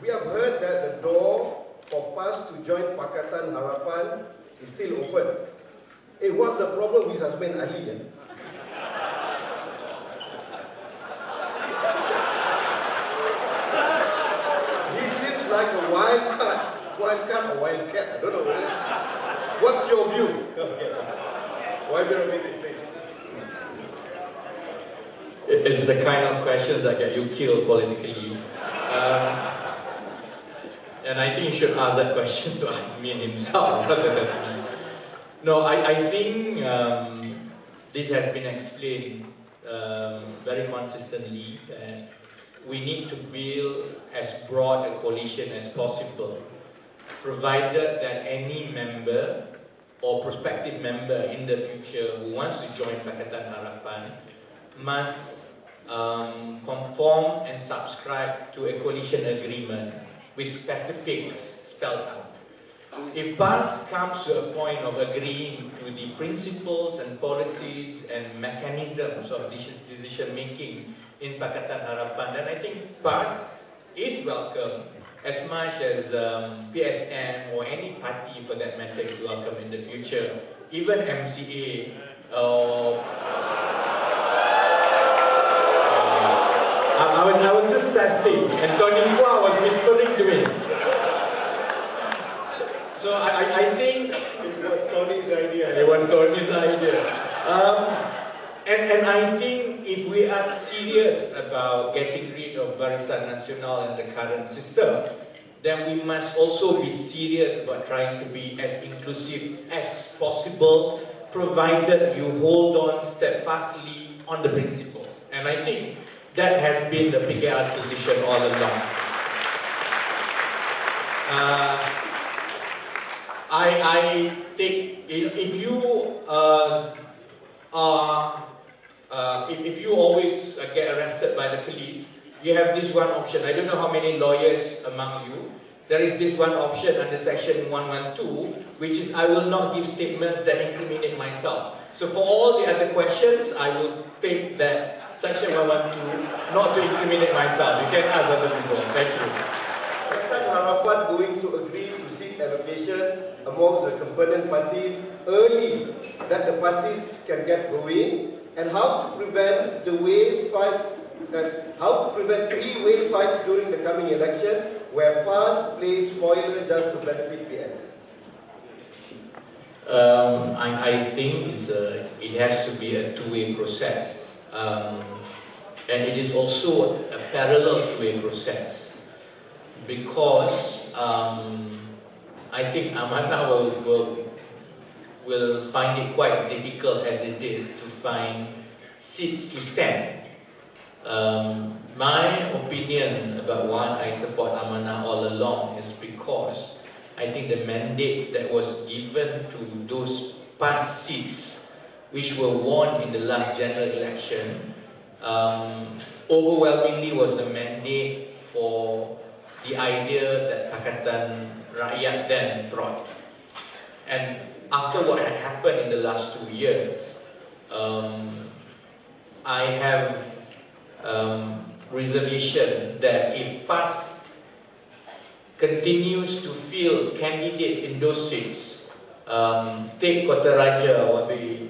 We have heard that the door for PAS to join Pakatan Harapan is still open. What's the problem with Azmin Ali? He seems like a wild card or wild cat. I don't know. What's your view? Why be repeating things? It's the kind of questions that get you killed politically. And I think you should ask that question to Azmin himself rather than me. No, I think this has been explained very consistently that we need to build as broad a coalition as possible, provided that any member or prospective member in the future who wants to join Pakatan Harapan must conform and subscribe to a coalition agreement with specifics spelled out. If PAS comes to a point of agreeing to the principles and policies and mechanisms of decision making in Pakatan Harapan, then I think PAS is welcome as much as PSM or any party for that matter is welcome in the future. Even MCA I was just testing, and Tony Hua was whispering to me. So I think it was Tony's idea. It was Tony's idea. And I think if we are serious about getting rid of Barisan Nasional and the current system, then we must also be serious about trying to be as inclusive as possible, provided you hold on steadfastly on the principles. And I think that has been the PKR's position all along. I think if you always get arrested by the police, you have this one option. I don't know how many lawyers among you. There is this one option under section 112, which is I will not give statements that incriminate myself. So for all the other questions, I will take that section 112, not to incriminate myself. You can ask other people. Thank you. Pakatan Harapan going to agree to seek allocation amongst the component parties early, that the parties can get going, and how to prevent the wave fights, how to prevent three-way fights during the coming election, where PAS plays spoiler just to benefit PN. I think it has to be a two-way process. And it is also a parallel two-way process, because I think Amanah will find it quite difficult as it is to find seats to stand. My opinion about why I support Amanah all along is because I think the mandate that was given to those past seats which were won in the last general election overwhelmingly was the mandate for the idea that Pakatan Rakyat then brought. And after what had happened in the last 2 years, I have reservation that if PAS continues to field candidates in those seats, take Kota Raja or the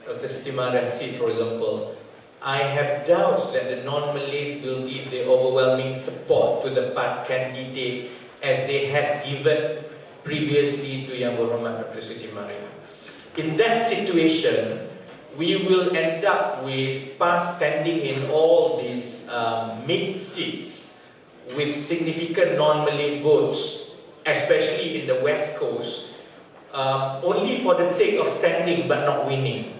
Dr. Siti Mariah seat, for example, I have doubts that the non-Malays will give the overwhelming support to the PAS candidate as they had given previously to Yang Berhormat Dr. Siti Mariah. In that situation, we will end up with PAS standing in all these mid seats with significant non-Malay votes, especially in the West Coast, only for the sake of standing but not winning.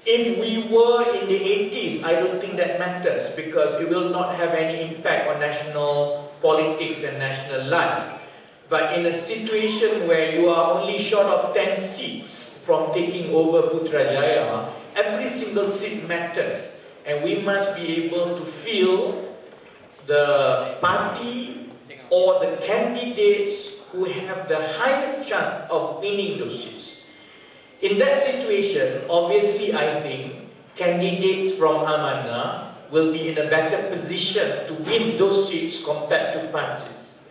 If we were in the 80s, I don't think that matters, because it will not have any impact on national politics and national life. But in a situation where you are only short of 10 seats from taking over Putrajaya, every single seat matters, and we must be able to fill the party or the candidates who have the highest chance of winning those seats. In that situation, obviously I think candidates from Amanah will be in a better position to win those seats compared to past seats.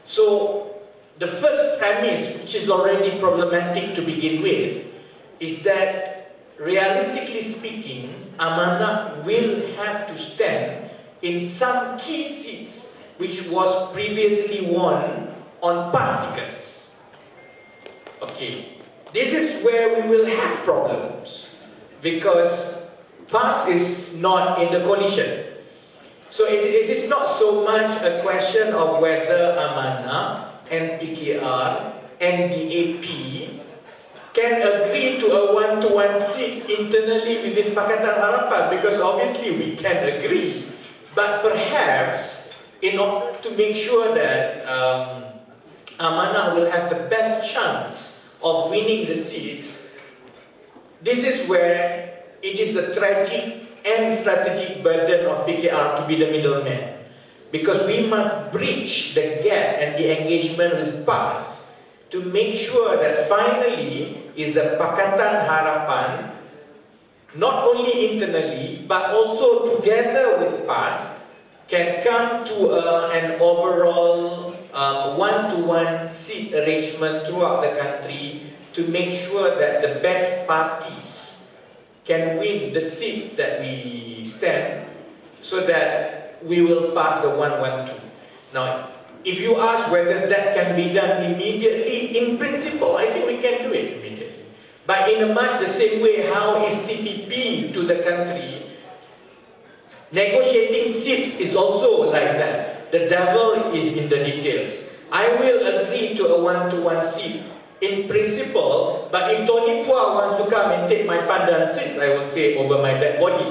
So the first premise, which is already problematic to begin with, is that realistically speaking, Amanah will have to stand in some key seats which was previously won on past tickets. Okay, this is where we will have problems because past is not in the coalition. So it is not so much a question of whether Amanah and PKR and DAP can agree to a one-to-one seat internally within Pakatan Harapan, because obviously we can agree, but perhaps in order to make sure that Amanah will have the best chance of winning the seats, this is where it is the tragic and strategic burden of PKR to be the middleman. Because we must bridge the gap and the engagement with PAS to make sure that finally is the Pakatan Harapan, not only internally but also together with PAS, can come to an overall one-to-one seat arrangement throughout the country to make sure that the best parties can win the seats that we stand, so that we will pass the 112. Now, if you ask whether that can be done immediately, in principle, I think we can do it immediately. But in a much the same way how is TPP to the country, negotiating seats is also like that. The devil is in the details. I will agree to a one-to-one seat in principle, but if Tony Pua wants to come and take my pandan seats, I will say over my dead body.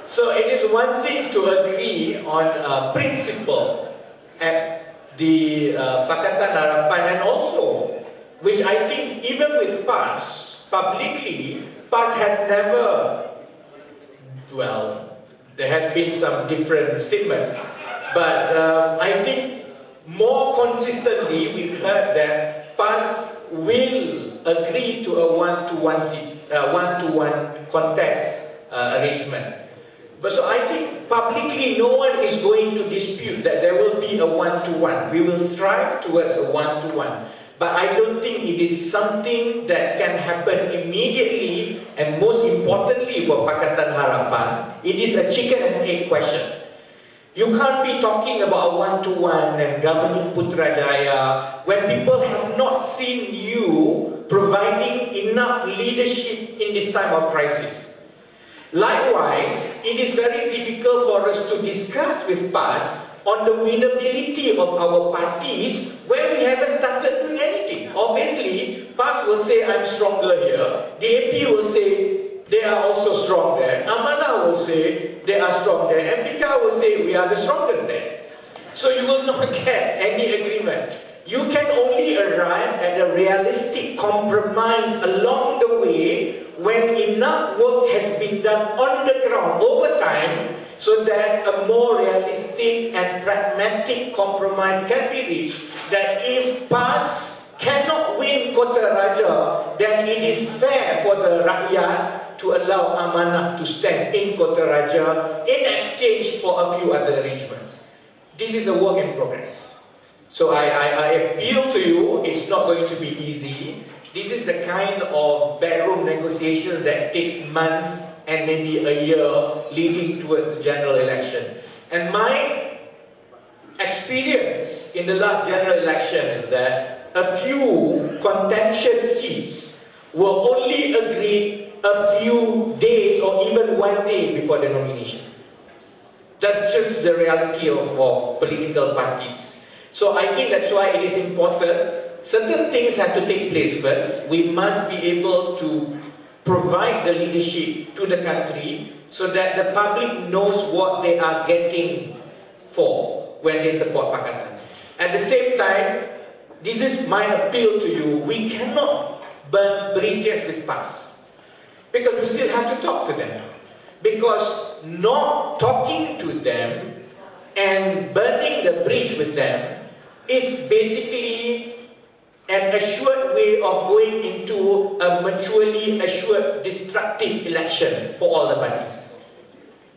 So it is one thing to agree on principle at the Pakatan Harapan, and also, which I think even with PAS, publicly, PAS has never, well, there has been some different statements, but I think more consistently we've heard that PAS will agree to a one-to-one contest arrangement. But so I think publicly no one is going to dispute that there will be a one-to-one. We will strive towards a one-to-one. But I don't think it is something that can happen immediately, and most importantly for Pakatan Harapan, it is a chicken and egg question. You can't be talking about a one-to-one and governing Putrajaya when people have not seen you providing enough leadership in this time of crisis. Likewise, it is very difficult for us to discuss with PAS on the winnability of our parties when we haven't started doing anything. Obviously, PAS will say, I'm stronger here. DAP will say, they are also strong there. Amanah will say, they are strong there. And PKR will say, we are the strongest there. So you will not get any agreement. You can only arrive at a realistic compromise along the way when enough work has been done on the ground over time, so that a more realistic and pragmatic compromise can be reached, that if PAS cannot win Kota Raja, then it is fair for the rakyat to allow Amanah to stand in Kota Raja in exchange for a few other arrangements. This is a work in progress. So I appeal to you, it's not going to be easy. This is the kind of backroom negotiation that takes months and maybe a year leading towards the general election. And my experience in the last general election is that a few contentious seats were only agreed a few days or even one day before the nomination. That's just the reality of political parties. So I think that's why it is important. Certain things have to take place first. We must be able to provide the leadership to the country so that the public knows what they are getting for when they support Pakatan. At the same time, this is my appeal to you. We cannot burn bridges with PAS, because we still have to talk to them. Because not talking to them and burning the bridge with them is basically an assured way of going into a maturely assured destructive election for all the parties.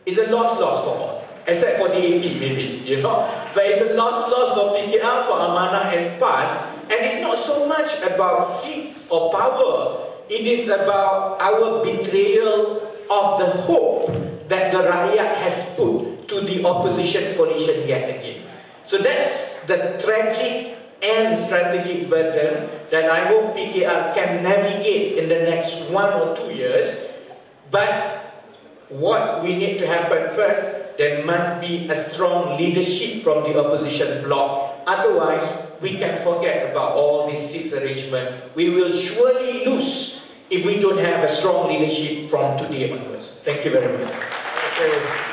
It's a loss-loss for all, except for DAP maybe, you know. But it's a loss-loss for PKR, for Amanah and PAS, and it's not so much about seats or power. It is about our betrayal of the hope that the rakyat has put to the opposition coalition yet again. So that's the tragic and strategic burden that I hope PKR can navigate in the next 1 or 2 years. But what we need to happen first, there must be a strong leadership from the opposition bloc. Otherwise, we can forget about all these seats arrangement. We will surely lose if we don't have a strong leadership from today onwards. Thank you very much. Okay.